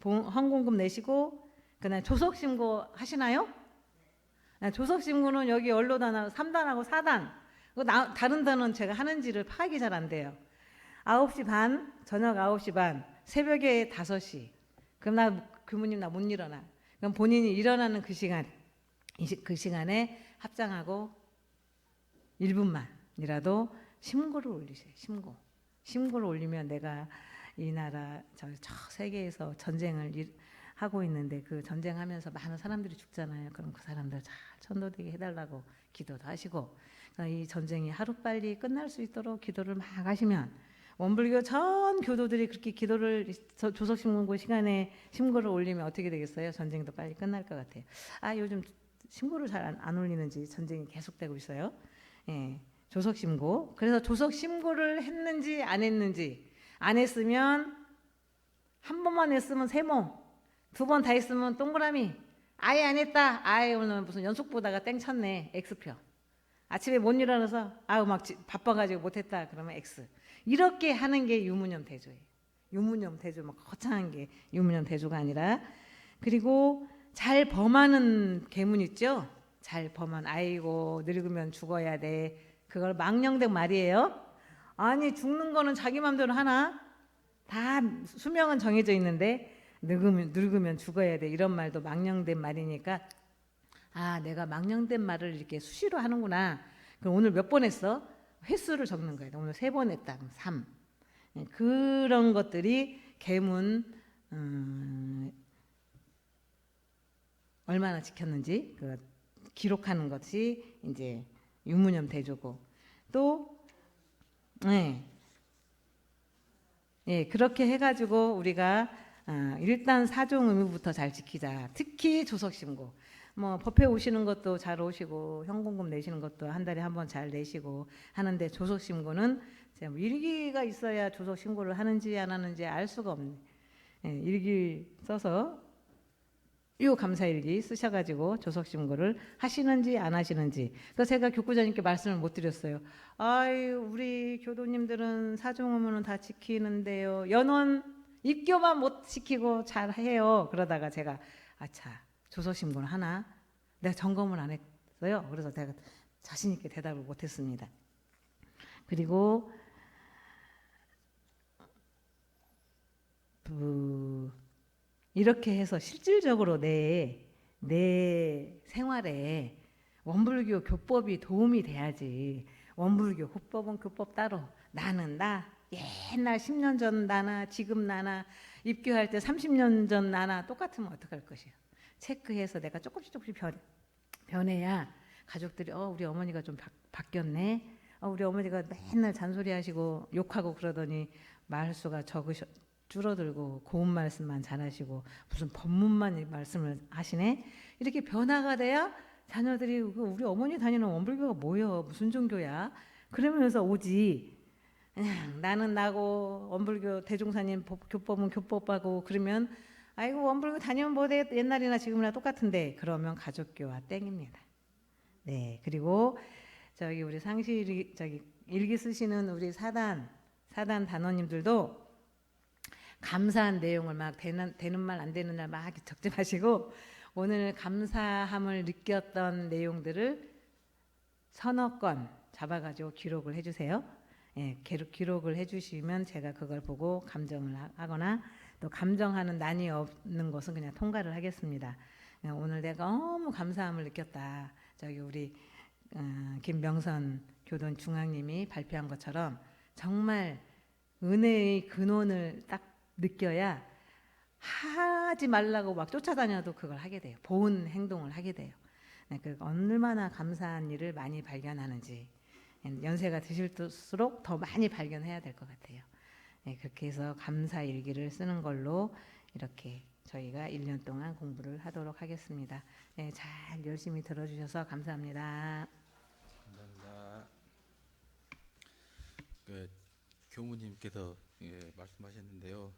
헌금금 내시고 그다음에 조석신고 하시나요? 조석신고는 여기 연로단 3단하고 4단 다른 단은 제가 하는지를 파악이 잘 안 돼요. 9시 반, 저녁 9시 반, 새벽에 5시. 그럼 나 교무님 나 못 일어나. 그럼 본인이 일어나는 그 시간에 합장하고 1분만이라도 신고를 올리세요. 신고를 올리면 내가 이 나라 저 세계에서 전쟁을 하고 있는데 그 전쟁하면서 많은 사람들이 죽잖아요. 그럼 그 사람들 잘 천도되게 해달라고 기도도 하시고 이 전쟁이 하루빨리 끝날 수 있도록 기도를 막 하시면 원불교 전 교도들이 그렇게 기도를 조석신고 시간에 신고를 올리면 어떻게 되겠어요? 전쟁도 빨리 끝날 것 같아요. 아 요즘 신고를 잘 안 올리는지 전쟁이 계속되고 있어요. 예, 조석신고. 그래서 조석신고를 했는지 안 했는지, 안 했으면 한 번만 했으면 세모, 두 번 다 했으면 동그라미, 아예 안 했다, 아예 오늘 무슨 연속 보다가 땡 쳤네, X표. 아침에 못 일어나서 아우 막 바빠가지고 못했다 그러면 X. 이렇게 하는 게 유무념 대조예요. 유무념 대조 막 거창한 게 유무념 대조가 아니라. 그리고 잘 범하는 계문 있죠. 잘 범한 아이고 늙으면 죽어야 돼. 그걸 망령된 말이에요. 아니 죽는 거는 자기 맘대로 하나? 다 수명은 정해져 있는데 늙으면 죽어야 돼. 이런 말도 망령된 말이니까 아 내가 망령된 말을 이렇게 수시로 하는구나. 그럼 오늘 몇 번 했어? 횟수를 적는 거예요. 오늘 3번 했다. 그럼 3. 그런 것들이 계문 얼마나 지켰는지 그 기록하는 것이 이제 유무념 대조고 또 그렇게 해가지고 우리가 일단 사종 의무부터 잘 지키자. 특히 조석신고. 뭐 법회 오시는 것도 잘 오시고 현금금 내시는 것도 한 달에 한 번 잘 내시고 하는데 조석신고는 일기가 있어야 조석신고를 하는지 안 하는지 알 수가 없네. 일기 써서 요 감사일기 쓰셔가지고 조석신고를 하시는지 안 하시는지. 그래서 제가 교구자님께 말씀을 못 드렸어요. 아유 우리 교도님들은 사종의무는 다 지키는데요. 연원 입교만 못 지키고 잘 해요. 그러다가 제가 아차 조석신고는 하나? 내가 점검을 안 했어요. 그래서 제가 자신 있게 대답을 못 했습니다. 그리고 이렇게 해서 실질적으로 내 생활에 원불교 교법이 도움이 돼야지. 원불교 교법은 교법 따로, 나는 나, 옛날 10년 전 나나 지금 나나 입교할 때 30년 전 나나 똑같으면 어떡할 것이요. 체크해서 내가 조금씩 변해야 가족들이 우리 어머니가 좀 바뀌었네. 우리 어머니가 맨날 잔소리하시고 욕하고 그러더니 말수가 줄어들고 고운 말씀만 잘하시고 무슨 법문만 말씀을 하시네. 이렇게 변화가 돼야 자녀들이 우리 어머니 다니는 원불교가 뭐여 무슨 종교야 그러면서 오지. 나는 나고 원불교 대종사님 교법은 교법하고 그러면 아이고 원불교 다니면 뭐돼 옛날이나 지금이나 똑같은데 그러면 가족교와 땡입니다. 네 그리고 저기 우리 상시 일기 쓰시는 우리 사단 단원님들도 감사한 내용을 막 되는 말 안 되는 날 막 적지 마시고 오늘 감사함을 느꼈던 내용들을 서너 건 잡아가지고 기록을 해주세요. 예, 기록을 해주시면 제가 그걸 보고 감정을 하거나 또 감정하는 난이 없는 것은 그냥 통과를 하겠습니다. 오늘 내가 너무 감사함을 느꼈다. 저기 우리 김명선 교돈 중앙님이 발표한 것처럼 정말 은혜의 근원을 딱 느껴야 하지 말라고 막 쫓아다녀도 그걸 하게 돼요. 보은 행동을 하게 돼요. 그 얼마나 감사한 일을 많이 발견하는지 연세가 드실수록 더 많이 발견해야 될 것 같아요. 그렇게 해서 감사 일기를 쓰는 걸로 이렇게 저희가 1년 동안 공부를 하도록 하겠습니다. 잘 열심히 들어주셔서 감사합니다. 감사합니다. 교무님께서 말씀하셨는데요.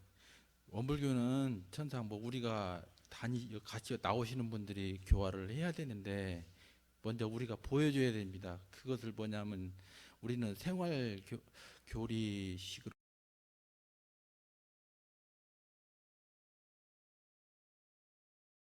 원불교는 천상 우리가 같이 나오시는 분들이 교화를 해야 되는데 먼저 우리가 보여줘야 됩니다. 그것을 뭐냐면 우리는 생활 교리식으로